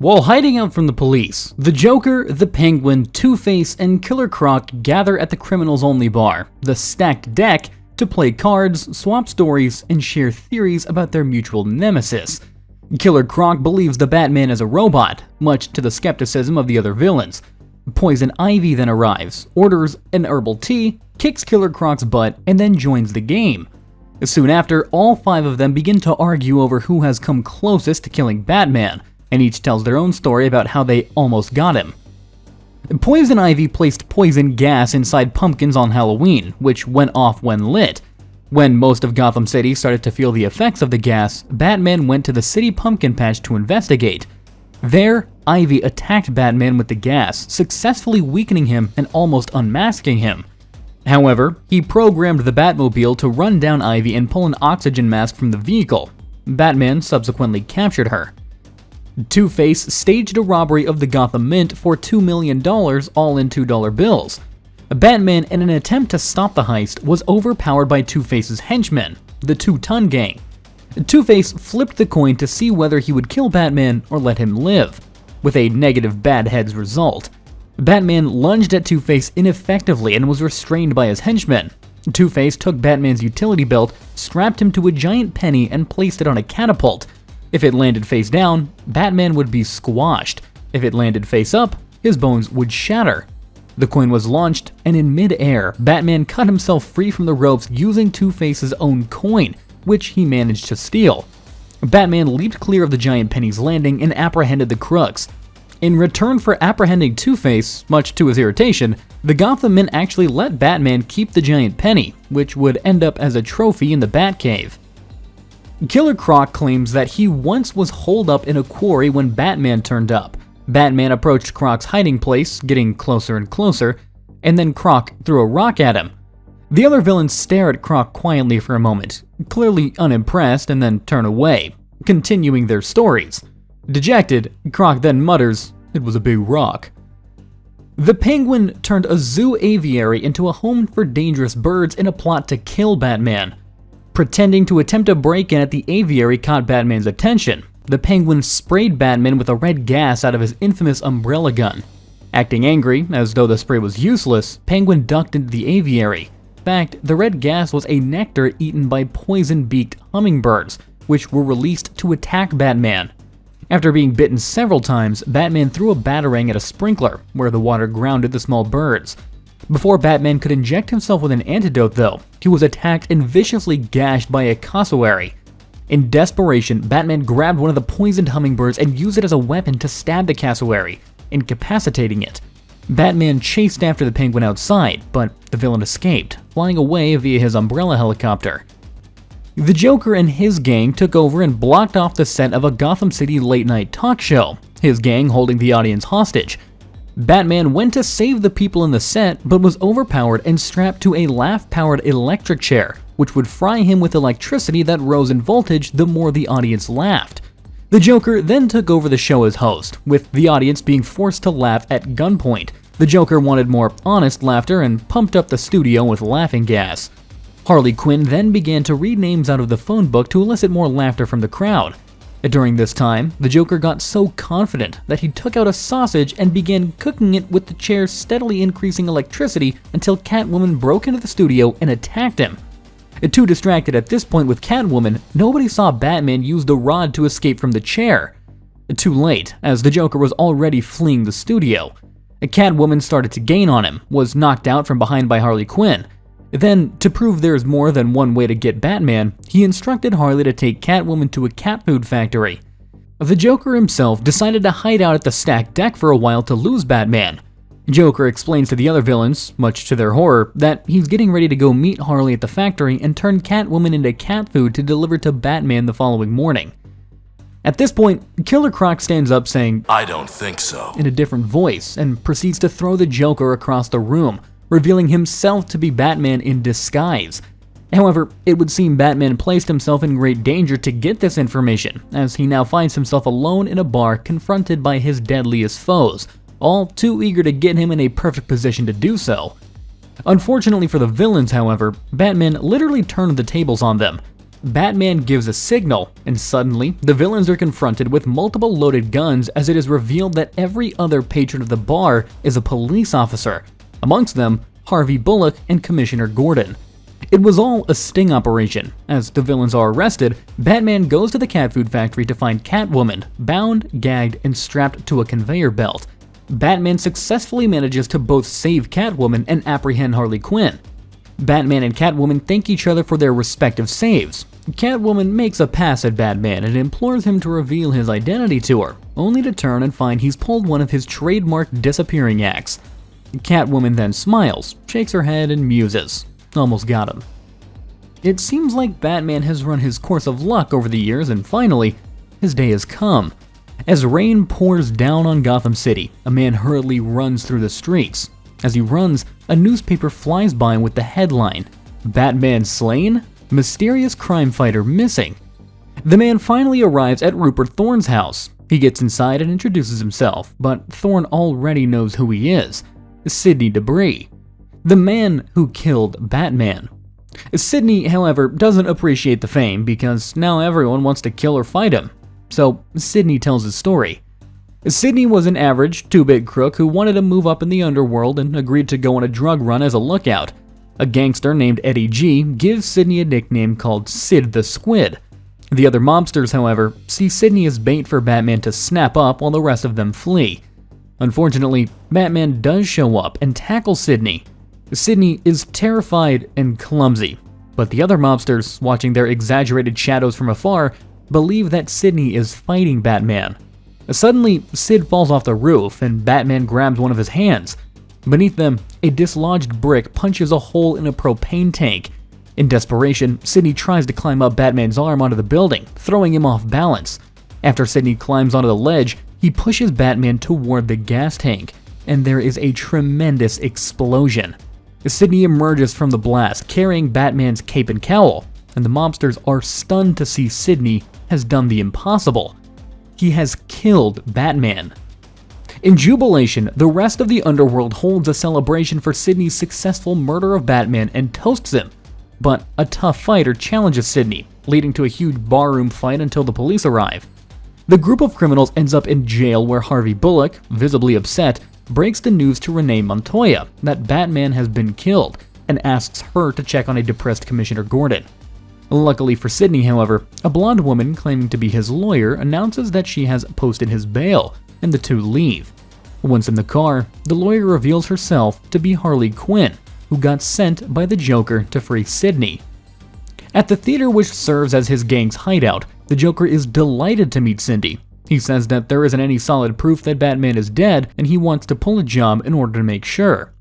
While hiding out from the police, the Joker, the Penguin, Two-Face, and Killer Croc gather at the criminals-only bar, the Stacked Deck, to play cards, swap stories, and share theories about their mutual nemesis. Killer Croc believes the Batman is a robot, much to the skepticism of the other villains. Poison Ivy then arrives, orders an herbal tea, kicks Killer Croc's butt, and then joins the game. Soon after, all five of them begin to argue over who has come closest to killing Batman, and each tells their own story about how they almost got him. Poison Ivy placed poison gas inside pumpkins on Halloween, which went off when lit. When most of Gotham City started to feel the effects of the gas, Batman went to the city pumpkin patch to investigate. There, Ivy attacked Batman with the gas, successfully weakening him and almost unmasking him. However, he programmed the Batmobile to run down Ivy and pull an oxygen mask from the vehicle. Batman subsequently captured her. Two-Face staged a robbery of the Gotham Mint for $2 million, all in $2 bills. Batman, in an attempt to stop the heist, was overpowered by Two-Face's henchmen, the Two-Ton Gang. Two-Face flipped the coin to see whether he would kill Batman or let him live, with a negative bad heads result. Batman lunged at Two-Face ineffectively and was restrained by his henchmen. Two-Face took Batman's utility belt, strapped him to a giant penny, and placed it on a catapult. If it landed face down, Batman would be squashed. If it landed face up, his bones would shatter. The coin was launched, and in mid-air, Batman cut himself free from the ropes using Two-Face's own coin, which he managed to steal. Batman leaped clear of the giant penny's landing and apprehended the crooks. In return for apprehending Two-Face, much to his irritation, the Gotham Mint actually let Batman keep the giant penny, which would end up as a trophy in the Batcave. Killer Croc claims that he once was holed up in a quarry when Batman turned up. Batman approached Croc's hiding place, getting closer and closer, and then Croc threw a rock at him. The other villains stare at Croc quietly for a moment, clearly unimpressed, and then turn away, continuing their stories. Dejected, Croc then mutters, "It was a big rock." The Penguin turned a zoo aviary into a home for dangerous birds in a plot to kill Batman. Pretending to attempt a break-in at the aviary caught Batman's attention. The Penguin sprayed Batman with a red gas out of his infamous umbrella gun. Acting angry, as though the spray was useless, Penguin ducked into the aviary. In fact, the red gas was a nectar eaten by poison-beaked hummingbirds, which were released to attack Batman. After being bitten several times, Batman threw a batarang at a sprinkler, where the water grounded the small birds. Before Batman could inject himself with an antidote, though, he was attacked and viciously gashed by a cassowary. In desperation, Batman grabbed one of the poisoned hummingbirds and used it as a weapon to stab the cassowary, incapacitating it. Batman chased after the Penguin outside, but the villain escaped, flying away via his umbrella helicopter. The Joker and his gang took over and blocked off the set of a Gotham City late-night talk show, his gang holding the audience hostage. Batman went to save the people in the set, but was overpowered and strapped to a laugh-powered electric chair, which would fry him with electricity that rose in voltage the more the audience laughed. The Joker then took over the show as host, with the audience being forced to laugh at gunpoint. The Joker wanted more honest laughter and pumped up the studio with laughing gas. Harley Quinn then began to read names out of the phone book to elicit more laughter from the crowd. During this time, the Joker got so confident that he took out a sausage and began cooking it with the chair's steadily increasing electricity until Catwoman broke into the studio and attacked him. Too distracted at this point with Catwoman, nobody saw Batman use the rod to escape from the chair. Too late, as the Joker was already fleeing the studio. Catwoman started to gain on him, was knocked out from behind by Harley Quinn. Then, to prove there's more than one way to get Batman, he instructed Harley to take Catwoman to a cat food factory. The Joker himself decided to hide out at the Stacked Deck for a while to lose Batman. Joker explains to the other villains, much to their horror, that he's getting ready to go meet Harley at the factory and turn Catwoman into cat food to deliver to Batman the following morning. At this point, Killer Croc stands up saying, "I don't think so," in a different voice, and proceeds to throw the Joker across the room, revealing himself to be Batman in disguise. However, it would seem Batman placed himself in great danger to get this information, as he now finds himself alone in a bar confronted by his deadliest foes, all too eager to get him in a perfect position to do so. Unfortunately for the villains, however, Batman literally turned the tables on them. Batman gives a signal, and suddenly, the villains are confronted with multiple loaded guns as it is revealed that every other patron of the bar is a police officer, amongst them Harvey Bullock and Commissioner Gordon. It was all a sting operation. As the villains are arrested, Batman goes to the cat food factory to find Catwoman, bound, gagged, and strapped to a conveyor belt. Batman successfully manages to both save Catwoman and apprehend Harley Quinn. Batman and Catwoman thank each other for their respective saves. Catwoman makes a pass at Batman and implores him to reveal his identity to her, only to turn and find he's pulled one of his trademark disappearing acts. Catwoman then smiles, shakes her head, and muses. Almost got him. It seems like Batman has run his course of luck over the years, and finally, his day has come. As rain pours down on Gotham City, a man hurriedly runs through the streets. As he runs, a newspaper flies by with the headline, "Batman slain? Mysterious crime fighter missing." The man finally arrives at Rupert Thorne's house. He gets inside and introduces himself, but Thorne already knows who he is: Sidney Debris, the man who killed Batman. Sidney, however, doesn't appreciate the fame because now everyone wants to kill or fight him. So Sidney tells his story. Sidney was an average, two-bit crook who wanted to move up in the underworld and agreed to go on a drug run as a lookout. A gangster named Eddie G gives Sidney a nickname called Sid the Squid. The other mobsters, however, see Sidney as bait for Batman to snap up while the rest of them flee. Unfortunately, Batman does show up and tackle Sidney. Sidney is terrified and clumsy, but the other mobsters, watching their exaggerated shadows from afar, believe that Sidney is fighting Batman. Suddenly, Sid falls off the roof and Batman grabs one of his hands. Beneath them, a dislodged brick punches a hole in a propane tank. In desperation, Sidney tries to climb up Batman's arm onto the building, throwing him off balance. After Sidney climbs onto the ledge, he pushes Batman toward the gas tank, and there is a tremendous explosion. Sidney emerges from the blast, carrying Batman's cape and cowl, and the mobsters are stunned to see Sidney has done the impossible. He has killed Batman. In jubilation, the rest of the underworld holds a celebration for Sidney's successful murder of Batman and toasts him. But a tough fighter challenges Sidney, leading to a huge barroom fight until the police arrive. The group of criminals ends up in jail where Harvey Bullock, visibly upset, breaks the news to Renee Montoya that Batman has been killed and asks her to check on a depressed Commissioner Gordon. Luckily for Sidney, however, a blonde woman claiming to be his lawyer announces that she has posted his bail, and the two leave. Once in the car, the lawyer reveals herself to be Harley Quinn, who got sent by the Joker to free Sidney. At the theater which serves as his gang's hideout, the Joker is delighted to meet Cindy. He says that there isn't any solid proof that Batman is dead, and he wants to pull a job in order to make sure.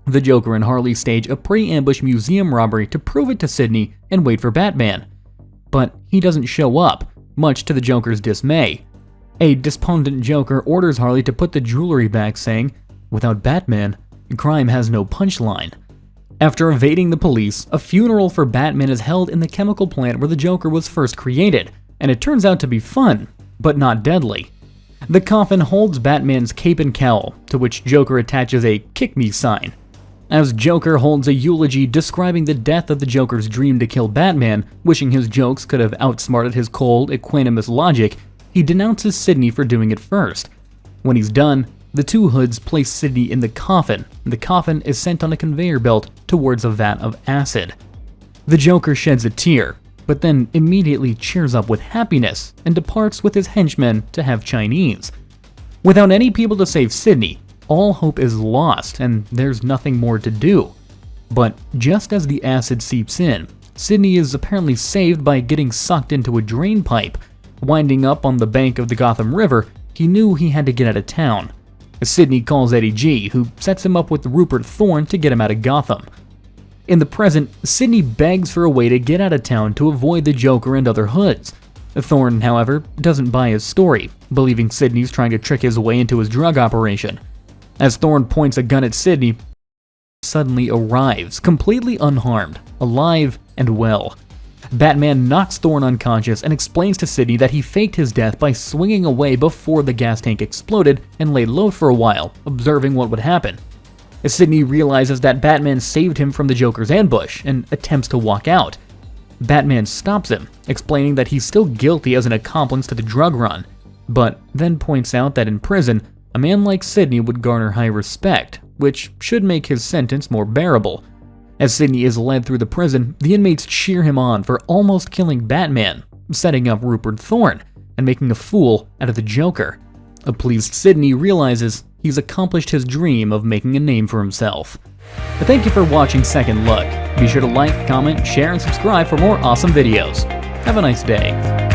The Joker and Harley stage a pre-ambush museum robbery to prove it to Sidney and wait for Batman. But he doesn't show up, much to the Joker's dismay. A despondent Joker orders Harley to put the jewelry back, saying, "Without Batman, crime has no punchline." After evading the police, a funeral for Batman is held in the chemical plant where the Joker was first created, and it turns out to be fun, but not deadly. The coffin holds Batman's cape and cowl, to which Joker attaches a "kick me" sign. As Joker holds a eulogy describing the death of the Joker's dream to kill Batman, wishing his jokes could have outsmarted his cold, equanimous logic, he denounces Sidney for doing it first. When he's done, the two hoods place Sidney in the coffin, and the coffin is sent on a conveyor belt towards a vat of acid. The Joker sheds a tear, but then immediately cheers up with happiness and departs with his henchmen to have Chinese. Without any people to save Sidney, all hope is lost and there's nothing more to do. But just as the acid seeps in, Sidney is apparently saved by getting sucked into a drain pipe. Winding up on the bank of the Gotham River, he knew he had to get out of town. Sidney calls Eddie G, who sets him up with Rupert Thorne to get him out of Gotham. In the present, Sidney begs for a way to get out of town to avoid the Joker and other hoods. Thorne, however, doesn't buy his story, believing Sidney's trying to trick his way into his drug operation. As Thorne points a gun at Sidney, suddenly arrives, completely unharmed, alive and well. Batman knocks Thorne unconscious and explains to Sidney that he faked his death by swinging away before the gas tank exploded and laid low for a while, observing what would happen. Sidney realizes that Batman saved him from the Joker's ambush and attempts to walk out. Batman stops him, explaining that he's still guilty as an accomplice to the drug run, but then points out that in prison, a man like Sidney would garner high respect, which should make his sentence more bearable. As Sidney is led through the prison, the inmates cheer him on for almost killing Batman, setting up Rupert Thorne, and making a fool out of the Joker. A pleased Sidney realizes he's accomplished his dream of making a name for himself. But thank you for watching Second Look. Be sure to like, comment, share, and subscribe for more awesome videos. Have a nice day.